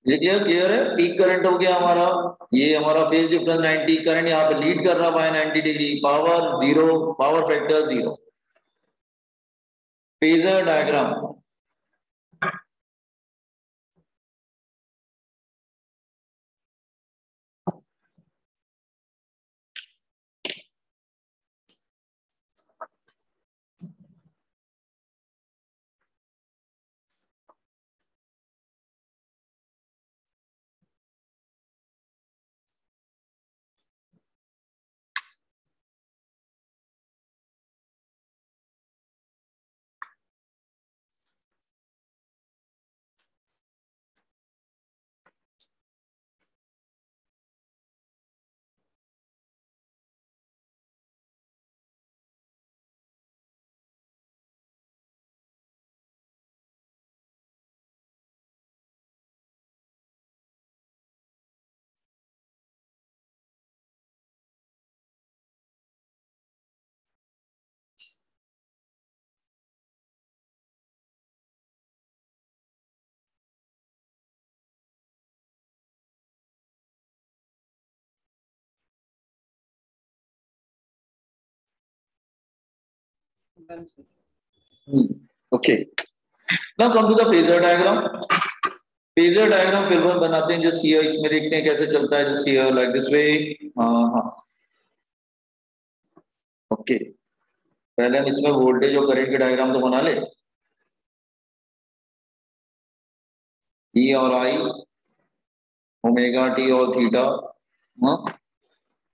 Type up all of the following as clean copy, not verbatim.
ये क्लियर है। Peak current हो गया हमारा, ये हमारा फेज डिफरेंस 90, करंट यहाँ पे लीड कर रहा by 90 degree, power zero, power factor zero. Phasor diagram, okay. Now come to the phasor diagram. Phasor diagram फिर हम बनाते हैं जस्ट हियर, इसमें देखते हैं कैसे चलता है जस्ट हियर लाइक दिस वे। हाँ, ओके। पहले हम इसमें वोल्टेज और करंट के डायग्राम तो बना ले, ई और आई, ओमेगा टी और थीटा। हाँ,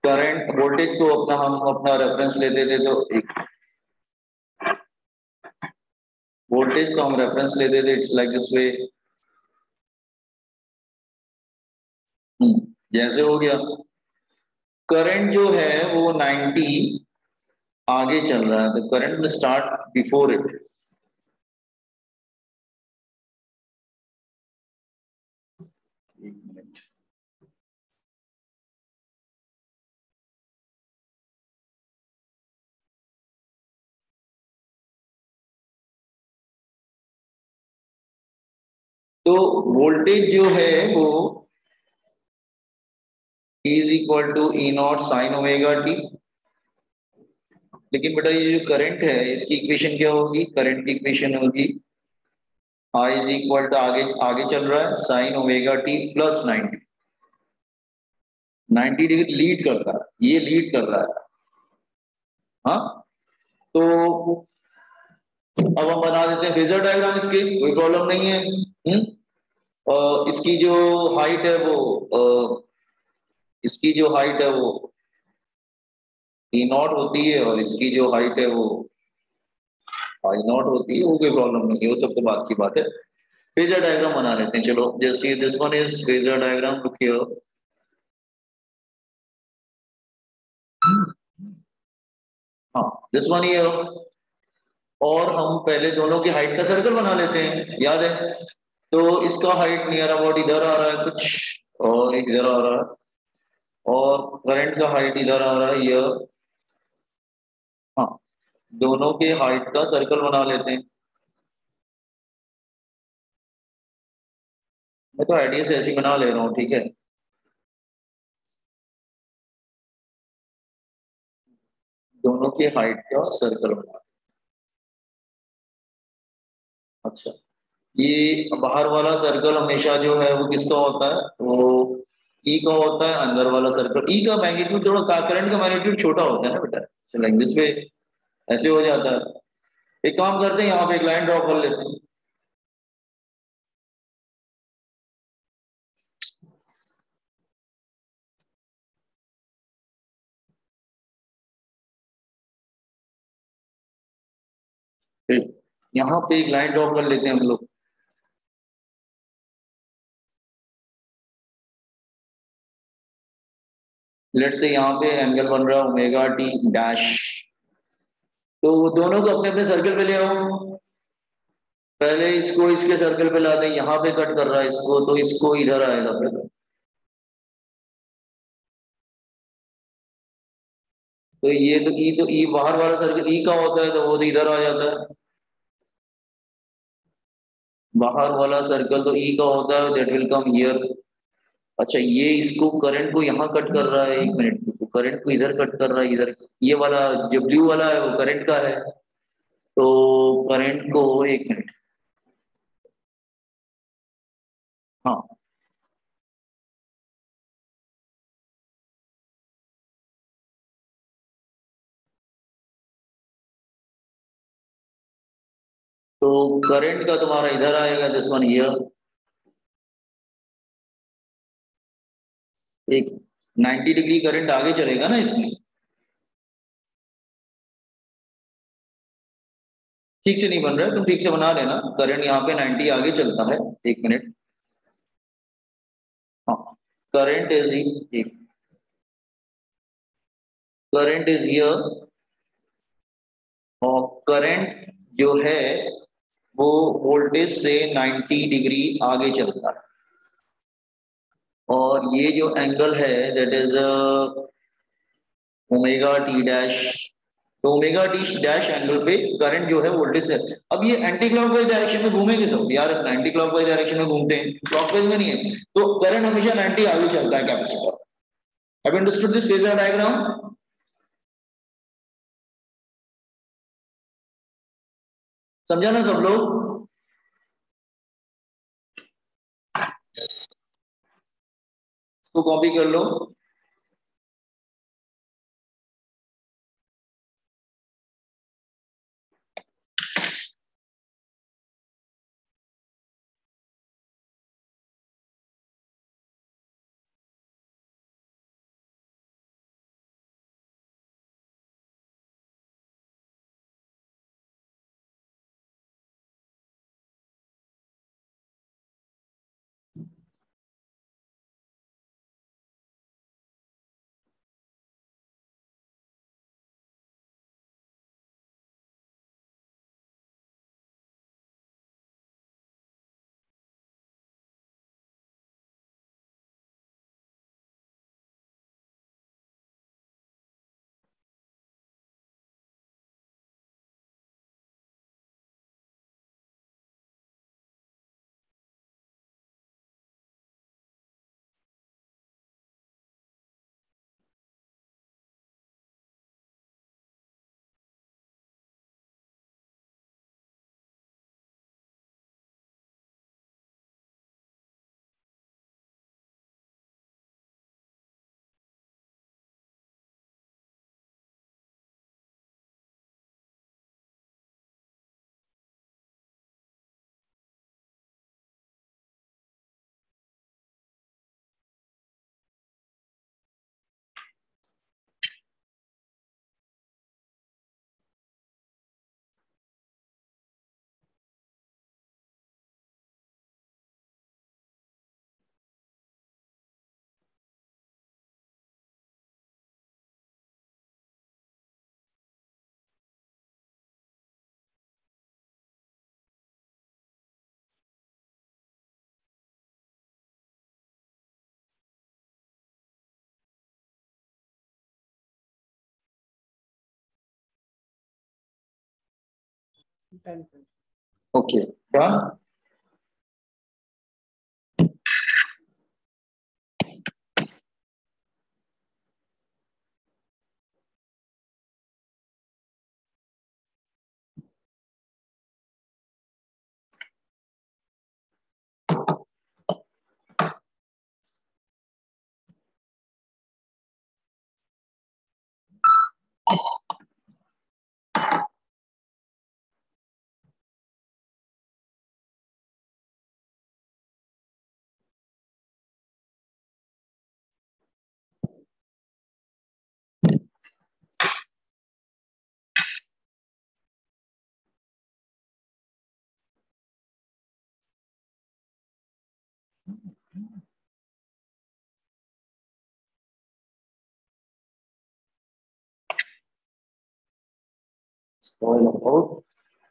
करंट वोल्टेज तो अपना हम अपना रेफरेंस लेते थे, तो एक वोल्टेज तो हम रेफरेंस लेते थे, इट्स लाइक दिस वे। जैसे हो गया, करंट जो है वो 90 आगे चल रहा है, तो करंट में स्टार्ट बिफोर इट। एक मिनट। तो वोल्टेज जो है वो is equal to E naught sine omega t. लेकिन बेटा ये जो करंट है इसकी इक्वेशन क्या होगी, करंट की इक्वेशन होगी आई इज इक्वल टू, आगे आगे चल रहा है, sign omega T plus 90। 90 degree lead करता है, ये लीड कर रहा है। हाँ, तो अब हम बना देते हैं फेजर डायग्राम इसके, कोई प्रॉब्लम नहीं है। इसकी जो हाइट है वो इसकी जो हाइट है वो ई नॉट होती है, और इसकी जो हाइट है वो आई नॉट होती है, वो कोई प्रॉब्लम नहीं है, वो सब तो बात की बात है। फेजर डायग्राम बना लेते हैं, चलो जैसे this one is phasor diagram, look here. हाँ, दिस वन हियर। और हम पहले दोनों की हाइट का सर्कल बना लेते हैं, याद है। तो इसका हाइट नियर अबाउट इधर आ रहा है कुछ, और इधर आ रहा है, और करंट का हाइट इधर आ रहा है ये। हाँ, दोनों के हाइट का सर्कल बना लेते हैं। मैं तो आइडिया से ऐसे ही बना ले रहा हूँ, ठीक है। दोनों के हाइट का सर्कल बना। अच्छा, ये बाहर वाला सर्कल हमेशा जो है वो किसका होता है, वो ई का होता है। अंदर वाला सर्कल, ई का मैग्नीट्यूड थोड़ा, करंट का मैग्नीट्यूड छोटा होता है ना बेटा, लाइक दिस वे, ऐसे हो जाता है। एक काम करते हैं, यहाँ पे एक लाइन ड्रॉ कर लेते हैं। यहाँ पे एक लाइन ड्रॉ कर लेते हैं हम लोग। लेट से यहाँ पे एंगल बन रहा है ओमेगा टी डैश। तो दोनों को अपने अपने सर्कल पे ले आओ। पहले इसको इसके सर्कल पे ला दें, यहाँ पे कट कर रहा है इसको, तो इसको इधर आएगा फिर। तो ई बाहर वाला सर्कल ई का होता है, तो वो तो इधर आ जाता है। बाहर वाला सर्कल तो ई का होता है, दैट विल कम हियर। अच्छा ये इसको करंट को यहाँ कट कर रहा है, एक मिनट, तो करंट को इधर कट कर रहा है इधर। ये वाला जो ब्लू वाला है वो करंट का है, तो करंट को, एक मिनट, हाँ, तो करंट का तुम्हारा इधर आएगा, दिस वन हियर। एक 90 डिग्री करंट आगे चलेगा ना इसमें। ठीक से नहीं बन रहा है, तुम ठीक से बना लेना। करंट यहाँ पे 90 आगे चलता है, एक मिनट। हाँ, करंट इज, एक, करंट इज हियर, और करंट जो है वो वोल्टेज से 90 डिग्री आगे चलता है। और ये जो एंगल है that is omega T dash. तो ओमेगा टी डैश एंगल पे करंट जो है वोल्टेज से, अब ये एंटी क्लॉकवाइज डायरेक्शन में घूमेंगे सब यार, एंटी क्लॉकवाइज डायरेक्शन में घूमते हैं, क्लॉकवाइज में नहीं है, तो करंट हमेशा 90 आगे चलता है capacitor. Have understood this phasor diagram? समझा ना सब लोग? इसको कॉपी कर लो। Okay, done.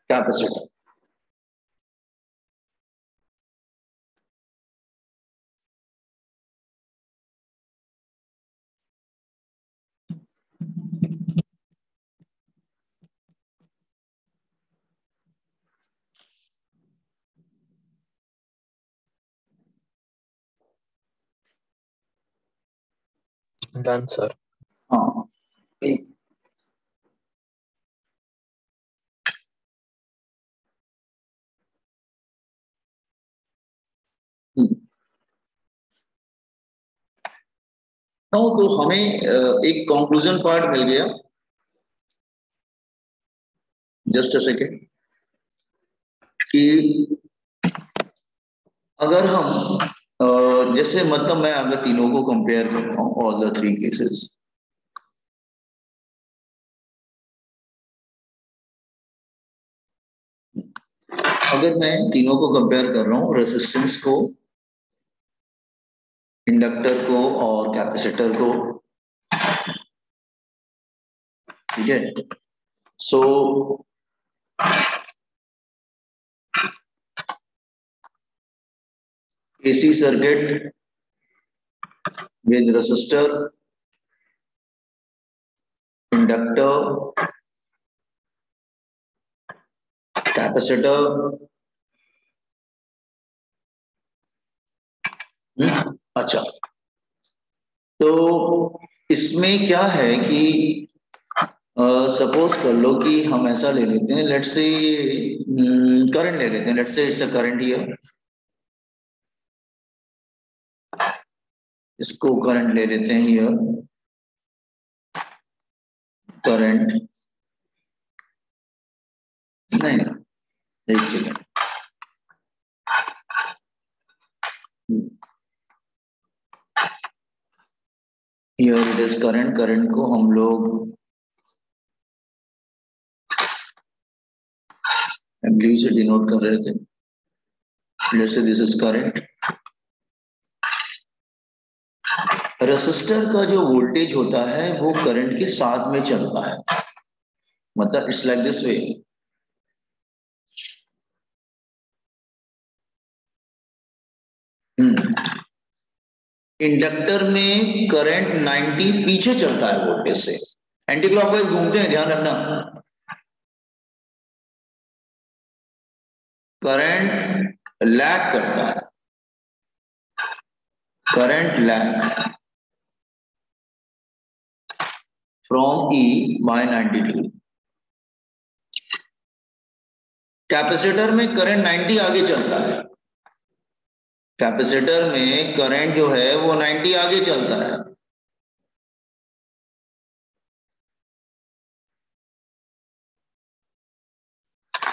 Capacitor. Done, sir. हाँ तो हमें एक कंक्लूजन पार्ट मिल गया। जस्ट अ सेकेंड कि अगर हम जैसे मतलब मैं अगर तीनों को कंपेयर करता हूँ, ऑल द थ्री केसेस, अगर मैं तीनों को कंपेयर कर रहा हूँ, रेसिस्टेंस को, इंडक्टर को और कैपेसिटर को, ठीक है। सो AC circuit with resistor, inductor, capacitor, अच्छा, तो इसमें क्या है कि सपोज कर लो कि हम ऐसा ले लेते हैं, लेट्स से करंट ले लेते हैं, let's say it's a current here, इसको करंट ले लेते हैं हियर, करंट नहीं, एक second, here it is current, current को हम लोग ब्लू से डिनोट कर रहे थे, let's say this is current. Resistor का जो वोल्टेज होता है वो करंट के साथ में चलता है, मतलब it's like this way. Inductor में करंट 90 पीछे चलता है वोल्टेज से, एंटी क्लॉकवाइज घूमते हैं, ध्यान रखना। करंट लैग करता है, current lag from E by 90 degree. Capacitor में करंट 90 आगे चलता है, कैपेसिटर में करंट जो है वो 90 आगे चलता है।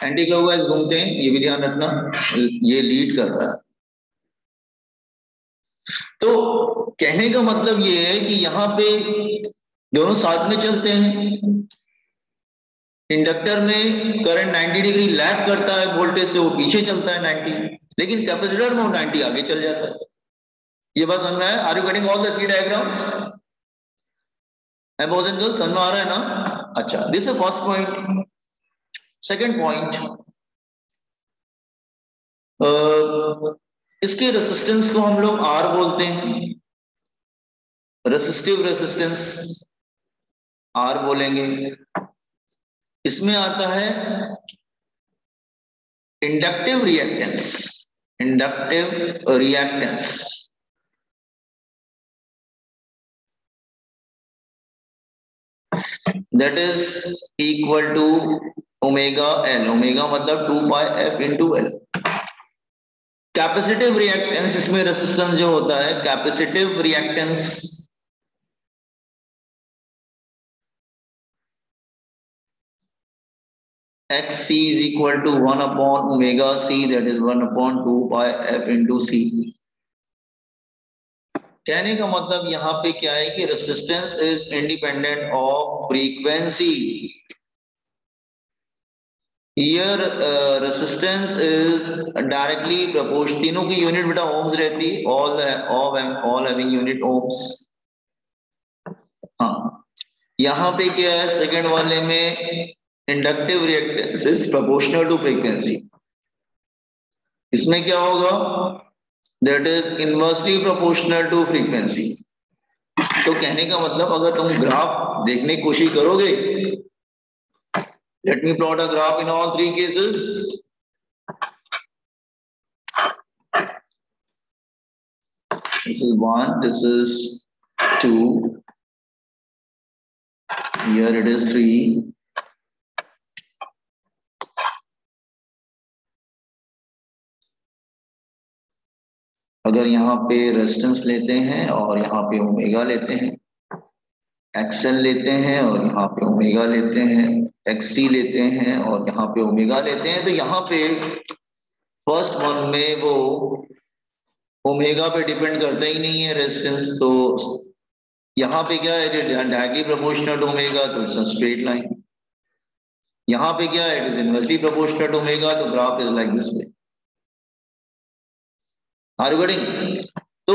एंटी क्लॉकवाइज घूमते हैं, ये भी ध्यान रखना, ये लीड कर रहा है। तो कहने का मतलब ये है कि यहाँ पे दोनों साथ में चलते हैं। इंडक्टर में करंट 90 डिग्री लैग करता है वोल्टेज से, वो पीछे चलता है 90, लेकिन कैपेसिटर में वो 90 आगे चल जाता है। ये बात समझ में है? Are you getting all the three diagrams? Boys and girls, समझ में आ रहा है ना? अच्छा, this is first point. Second point, इसके रेसिस्टेंस को हम लोग आर बोलते हैं, रेसिस्टिव रेसिस्टेंस आर बोलेंगे। इसमें आता है inductive reactance, inductive reactance that is equal to omega L, omega मतलब 2 पाई F into L। Capacitive reactance, इसमें रेसिस्टेंस जो होता है capacitive reactance XC is equal to 1 upon omega C, that is 1 upon 2 pi F into C। कहने का मतलब यहाँ पे क्या है कि resistance is independent of frequency. Here resistance is directly proportional, तीनों की यूनिट बेटा ओम्स रहती, ऑल हैविंग यूनिट ओम्स। हाँ, यहाँ पे क्या है सेकंड वाले में, inductive reactance is proportional to frequency. इसमें क्या होगा, that is inversely proportional to frequency. तो कहने का मतलब अगर तुम ग्राफ देखने की कोशिश करोगे, let me plot a graph in all three cases. This is 1, this is 2, here it is 3, अगर यहाँ पे रेजिस्टेंस लेते हैं और यहाँ पे ओमेगा लेते हैं, एक्सएल लेते हैं और यहाँ पे ओमेगा लेते हैं, एक्ससी लेते हैं और यहाँ पे ओमेगा लेते हैं, तो यहाँ पे फर्स्ट वन में वो ओमेगा पे डिपेंड करता ही नहीं है रेजिस्टेंस, तो यहाँ पे क्या है, डायरेक्टली प्रोपोर्शनल टू ओमेगा, तो इट्स स्ट्रेट लाइन। यहाँ पे क्या है, it is inversely proportional to omega, तो graph is like this way. Are you getting? तो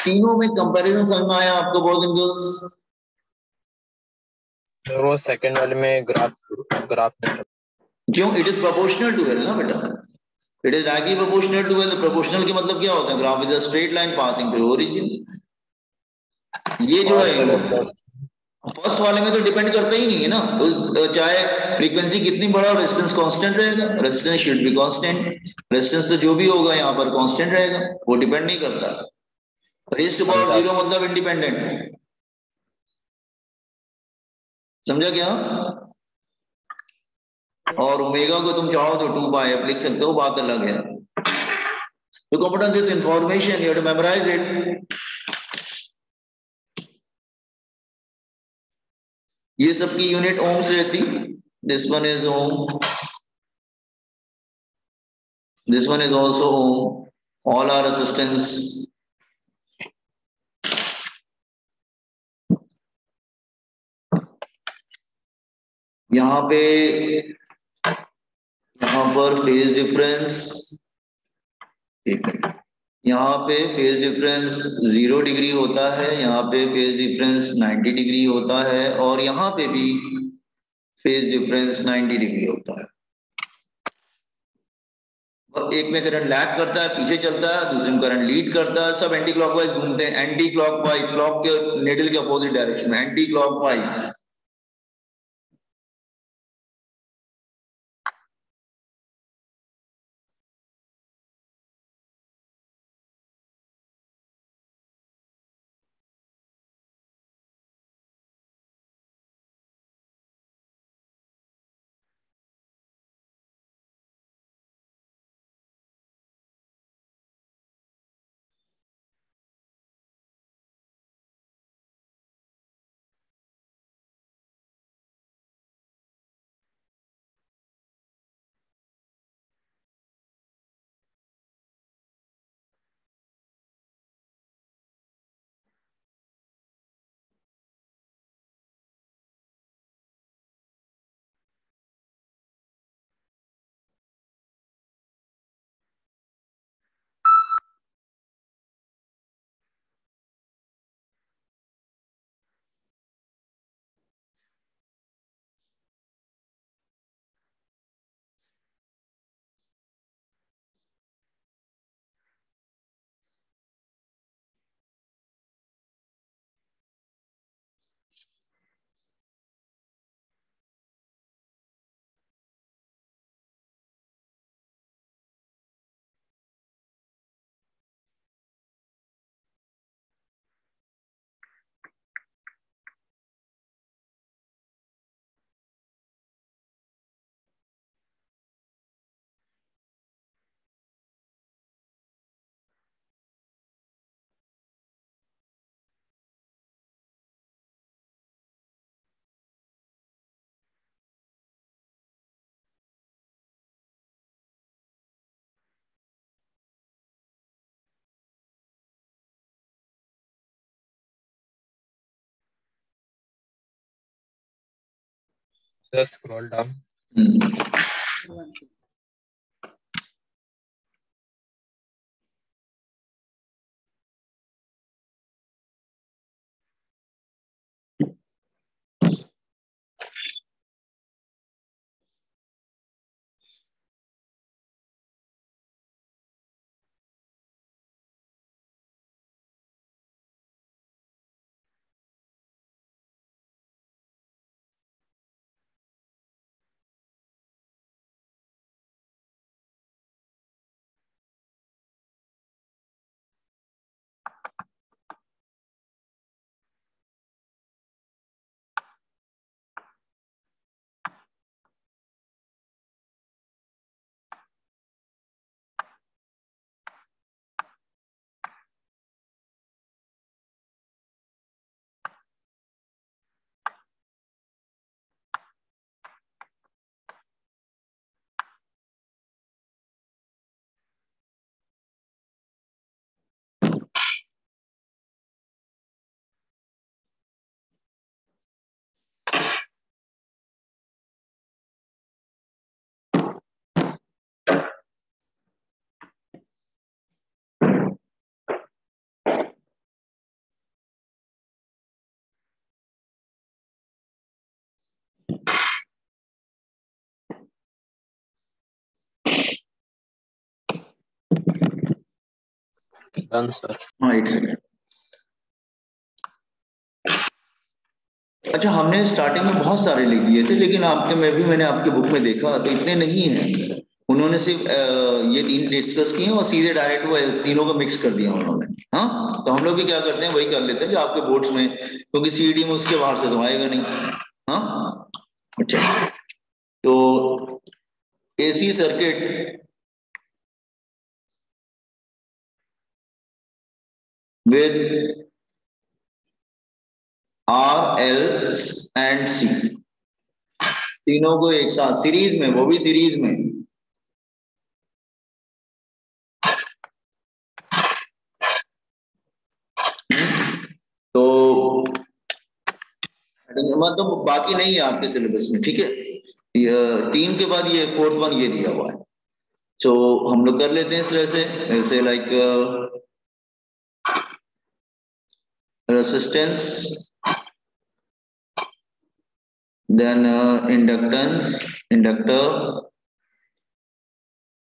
तीनों में कंपैरिजन समझ में आया आपको बॉयज एंड गर्ल्स? वो सेकंड वाले में ग्राफ नहीं था। क्यों? It is proportional to L ना बेटा, it is directly proportional to L. Proportional के मतलब क्या होता है? Graph is a straight line passing through origin. ये जो है फर्स्ट वाले में तो डिपेंड करता ही नहीं है ना, तो चाहे फ्रीक्वेंसी कितनी बड़ा, रेजिस्टेंस कांस्टेंट रहेगा, resistance should be constant, resistance तो जो भी होगा यहाँ पर कांस्टेंट रहेगा, वो डिपेंड नहीं करता। रेज़ टू पावर 0 मतलब इंडिपेंडेंट, समझा क्या? और ओमेगा को तुम चाहो तो 2 पाई एफ लिख सकते हो, बात अलग है। To comprehend this information, you have to memorize it. ये सबकी यूनिट ओम्स रहती, this one is ohm, this one is also ohm, all are resistance. यहाँ पे यहाँ पर फेज डिफरेंस, एक मिनट, यहाँ पे फेज डिफरेंस 0 डिग्री होता है, यहाँ पे फेज डिफरेंस 90 डिग्री होता है, और यहाँ पे भी फेज डिफरेंस 90 डिग्री होता है। एक में करंट लैग करता है, पीछे चलता है, दूसरे में करंट लीड करता है, सब एंटी क्लॉकवाइज घूमते हैं, एंटी क्लॉकवाइज, क्लॉक के निडल के अपोजिट डायरेक्शन में, anti clockwise. Just scroll down. Done sir. हाँ, एक सेकेंड। अच्छा, हमने स्टार्टिंग में बहुत सारे लिख दिए थे, लेकिन आपके मैंने आपके बुक में देखा तो इतने नहीं है। उन्होंने सिर्फ ये तीन डिस्कस किए और सीधे डायरेक्ट वो तीनों को मिक्स कर दिया उन्होंने। हाँ, तो हम लोग भी क्या करते हैं, वही कर लेते हैं जो आपके बोर्ड्स में, क्योंकि सीडी में उसके बाहर से तो आएगा नहीं। हाँ, अच्छा, तो AC circuit with R L and C, तीनों को एक साथ सीरीज में, वो भी सीरीज में। तो मतलब बाकी नहीं है आपके सिलेबस में, ठीक है। ये तीन के बाद ये फोर्थ वन ये दिया हुआ है। तो हम लोग कर लेते हैं इस तरह से, जैसे like resistance, then inductor,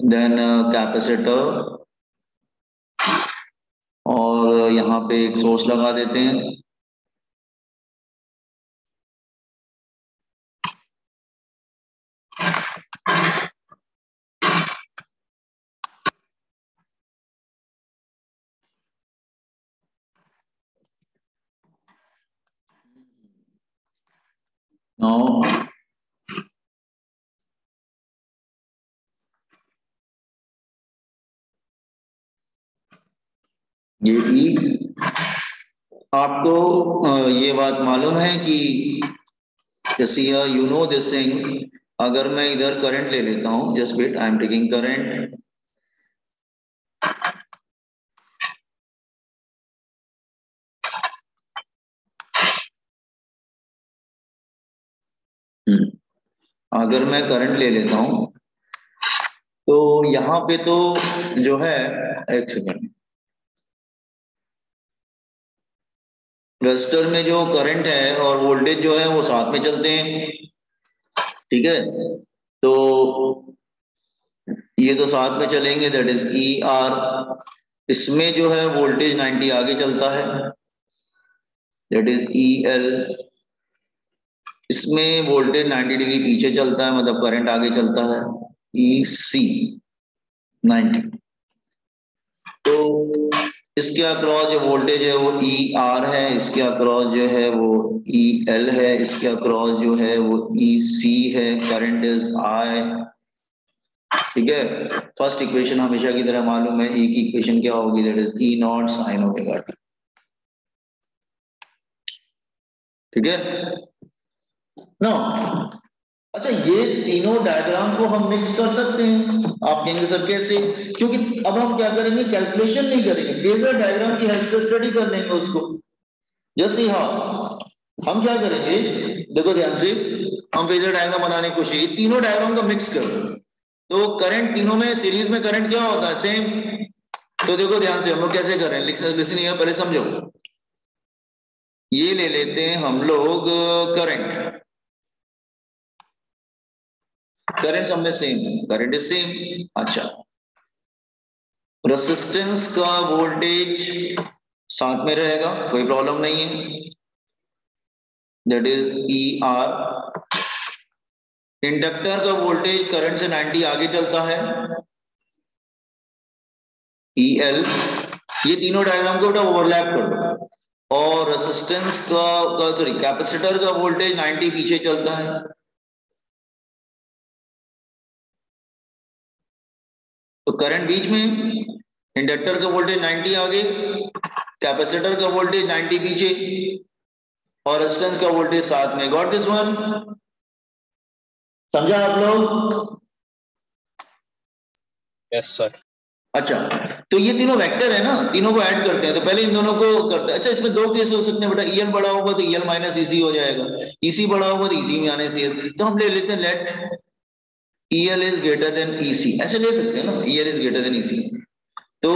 then capacitor, और यहाँ पे एक सोर्स लगा देते हैं। Now ये ई, आपको ये बात मालूम है कि जैसे यू नो दिस थिंग, अगर मैं इधर करंट ले लेता हूं, just wait, I am taking current, अगर मैं करंट ले लेता हूं तो यहां पे तो जो है, एक सेकंड, रजिस्टर में जो करंट है और वोल्टेज जो है वो साथ में चलते हैं, ठीक है। तो ये तो साथ में चलेंगे, दैट इज ई आर। इसमें जो है वोल्टेज 90 आगे चलता है, दैट इज ई एल। इसमें वोल्टेज 90 डिग्री पीछे चलता है, मतलब करंट आगे चलता है, ई सी 90। तो इसके अक्रॉस जो वोल्टेज है वो ई आर है, इसके अक्रॉस जो है वो ई एल है, इसके अक्रॉस जो है वो ई सी है, करंट इज आई, ठीक है। फर्स्ट इक्वेशन हमेशा की तरह मालूम है, ई की इक्वेशन क्या होगी, that is E naught sine omega T, ठीक है ना। अच्छा, ये तीनों डायग्राम को हम मिक्स कर सकते हैं। आप कहेंगे सर कैसे, क्योंकि अब हम क्या करेंगे, कैलकुलेशन नहीं करेंगे, फेजर डायग्राम की हेल्प से स्टडी कर लेंगे उसको। जैसे हाँ, हम क्या करेंगे, देखो ध्यान से, हम फेजर डायग्राम बनाने की कोशिश, तीनों डायग्राम को मिक्स कर, तो करंट तीनों में, सीरीज में करंट क्या होता है, सेम। तो देखो ध्यान से हम लोग कैसे कर रहे हैं, लिसन हियर, पहले समझो। ये ले लेते हैं हम लोग करंट, करंट सब में सेम है, करंट इज सेम। अच्छा, रेसिस्टेंस का वोल्टेज साथ में रहेगा, कोई प्रॉब्लम नहीं है, that is E R. Inductor का वोल्टेज करंट से 90 आगे चलता है, ई एल। ये तीनों डायग्राम को बेटा ओवरलैप कर दो। और रेसिस्टेंस का सॉरी, कैपेसिटर का वोल्टेज 90 पीछे चलता है, तो करंट बीच में, इंडक्टर का वोल्टेज 90 आगे, कैपेसिटर का वोल्टेज 90 पीछे, और रेजिस्टेंस का वोल्टेज साथ में। गॉट दिस वन, समझा आप लोग? Yes sir. अच्छा, तो ये तीनों वेक्टर है ना, तीनों को ऐड करते हैं, तो पहले इन दोनों को करते हैं। अच्छा, इसमें दो केस हो सकते हैं बेटा, ईएल बड़ा होगा तो ईएल माइनस ईसी हो जाएगा, ईसी बड़ा होगा तो ईसी माइनस ईएल। तो हम ले लेते हैं let EL is greater than EC, ऐसे ले सकते हैं ना, EL is greater than EC. तो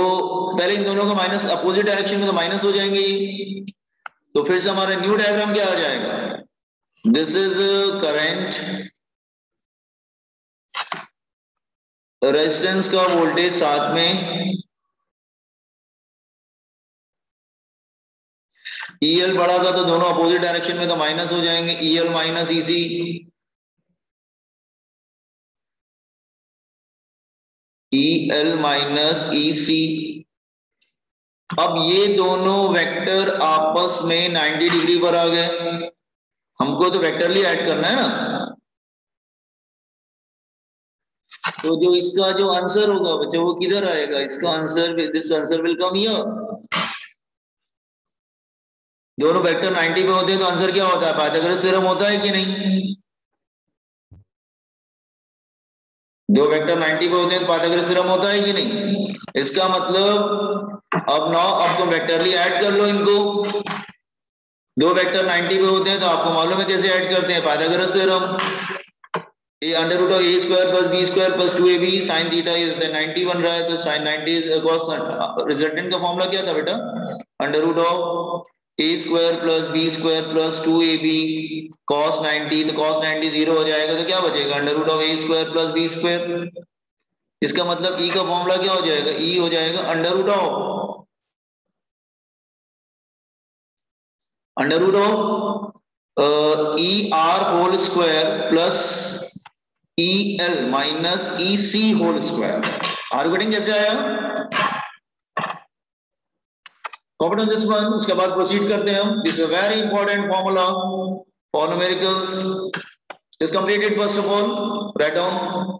पहले इन दोनों का माइनस, अपोजिट डायरेक्शन में तो माइनस हो जाएंगे ये। तो फिर से हमारा न्यू डायग्राम क्या आ जाएगा, दिस इज करंट, रेजिस्टेंस का वोल्टेज साथ में, EL बड़ा था तो दोनों अपोजिट डायरेक्शन में तो माइनस हो जाएंगे, EL minus EC, EL minus EC। अब ये दोनों वेक्टर आपस में 90 डिग्री पर आ गए, हमको तो वेक्टरली ऐड करना है ना। तो जो इसका जो आंसर होगा बच्चा वो किधर आएगा, इसका answer, this answer will come here. दोनों वेक्टर 90 पे होते हैं तो आंसर क्या होता है, पाइथागोरस थ्योरम होता है कि नहीं। दो वेक्टर 90 पे होते हैं तो पाइथागोरस थ्योरम होता है कि नहीं। इसका मतलब अब तुम वेक्टरली ऐड कर लो इनको। दो वेक्टर 90 पे होते हैं तो आपको मालूम है कैसे ऐड करते हैं, पाइथागोरस थ्योरम। ये under root of a square plus b square plus 2ab sine theta is 90 बन रहा है, तो साइन 90 कॉस, रिजल्टेंट का फॉर्मूला क्या था बेटा, under root of a square plus b square plus 2ab cos 90, तो कॉस 90 जीरो हो जाएगा, तो क्या बचेगा, under root of a square plus b square. इसका मतलब ई का फॉर्मूला क्या हो जाएगा, ई हो जाएगा under root of E R whole square plus E L minus E C whole square. आर्गुमेंटिंग कैसे आया, कॉपी दिस वन। उसके बाद प्रोसीड करते हैं हम, this is a very important formula for numericals. Is completed, first of all write down.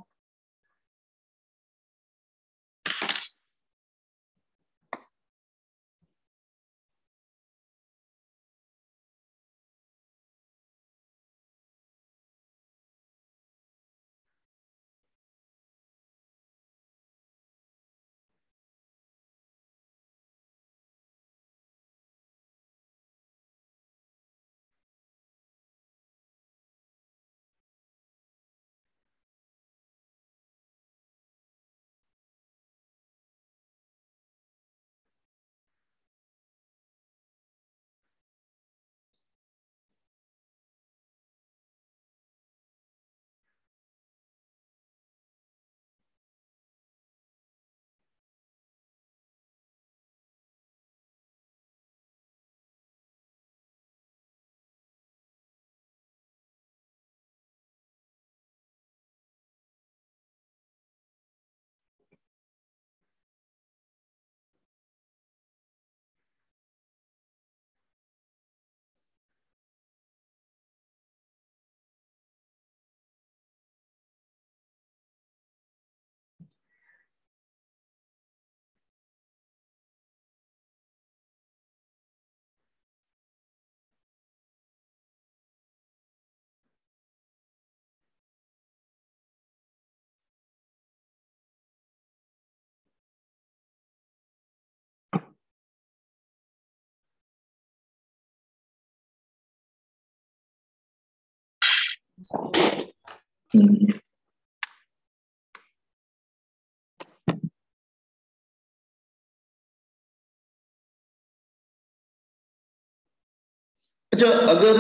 अच्छा, अगर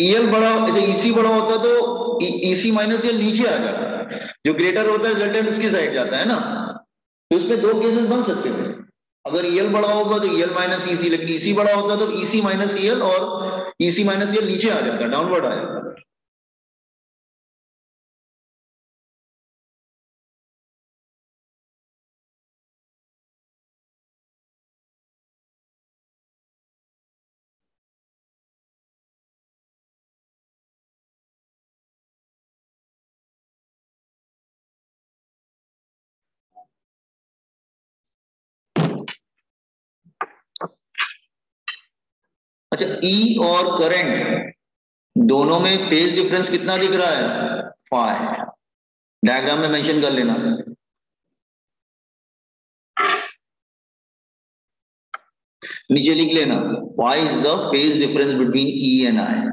EL बड़ा, अच्छा EC बड़ा होता तो EC माइनस EL नीचे आ जाता, जो ग्रेटर होता है रिजल्टेंट उसकी साइड जाता है ना। तो इसमें दो केसेस बन सकते थे, अगर EL बड़ा होगा तो EL माइनस EC, लेकिन EC बड़ा होता तो EC माइनस EL और EC माइनस EL नीचे आ जाता, डाउनवर्ड आएगा। अच्छा, E और करंट दोनों में फेज डिफरेंस कितना दिख रहा है, फाई। डायग्राम में मेंशन कर लेना। नीचे लिख लेना, phi is the phase difference between E and I।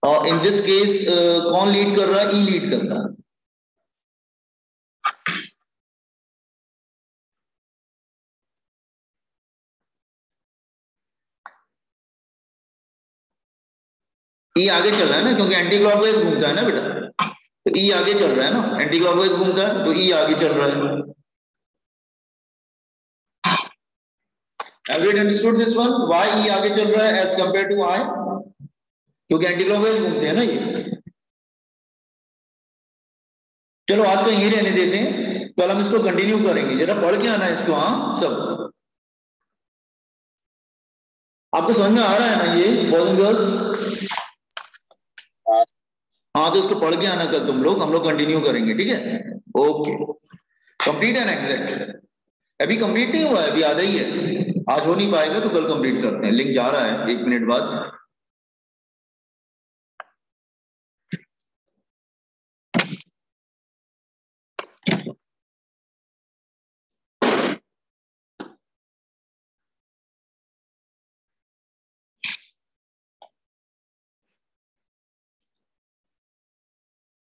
और इन दिस केस कौन लीड कर रहा है, E लीड कर रहा है। E आगे चल रहा है ना, क्योंकि एंटी क्लॉकवाइज घूमता है ना बेटा, तो ई आगे चल रहा है ना, एंटी क्लॉकवाइज घूमता है तो ई आगे चल रहा है। Everyone understood this one, why E आगे चल रहा है एज कंपेयर टू आई, क्योंकि एंटी क्लॉकवाइज घूमते हैं ना ये। चलो आज तो यही रहने देते हैं, कल हम इसको कंटिन्यू करेंगे, जरा पढ़ के आना है इसको। हाँ सब आपको समझ में आ रहा है ना ये बॉयज एंड गर्ल्स? हाँ तो इसको पढ़ के आना कल तुम लोग, हम लोग कंटिन्यू करेंगे, ठीक है? Okay, complete and exact. अभी कंप्लीट नहीं हुआ है, अभी आधा ही है, आज हो नहीं पाएगा तो कल कंप्लीट करते हैं। लिंक जा रहा है 1 मिनट बाद।